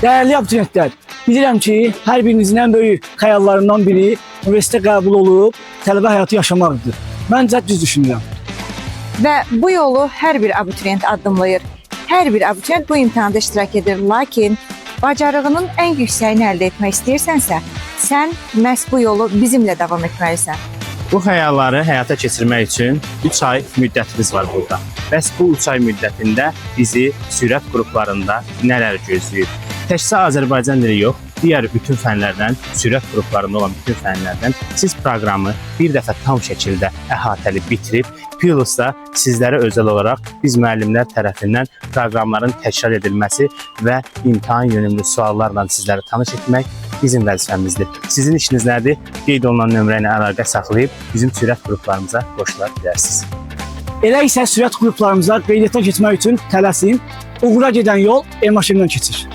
Değerli abituriyentlər, bilirəm ki, hər birinizin ən böyük xəyallarından biri universitetə qəbul olub tələbə həyatı yaşamaqdır. Məncə düz düşünürəm. Və bu yolu hər bir abituriyent addımlayır. Hər bir abituriyent bu imtahanda iştirak edir. Lakin bacarığının ən yüksəyini əldə etmək istəyirsənsə, sən məhz bu yolu bizimlə davam etməlisən. Bu xəyalları həyata keçirmək üçün 3 ay müddətimiz var burada. Bəs bu 3 ay müddətində bizi sürət qruplarında nələr gözləyir? Təkcə Azərbaycan dili yox, digər bütün fənlərdən, sürət qruplarında olan bütün fənlərdən siz proqramı bir dəfə tam şəkildə əhatəli bitirib, plus da sizlərə özəl olaraq biz müəllimlər tərəfindən proqramların təkrar edilməsi və imtahan yönümlü suallarla sizləri tanış etmək bizim vəzifəmizdir. Sizin işiniz nədir? Qeyd olunan nömrə ilə əlaqə saxlayıb bizim sürət qruplarımıza qoşula bilərsiniz. Elə isə sürət qruplarımıza qeydiyyata keçmək üçün tələsin. Uğura gedən yol Elmaşından keçir.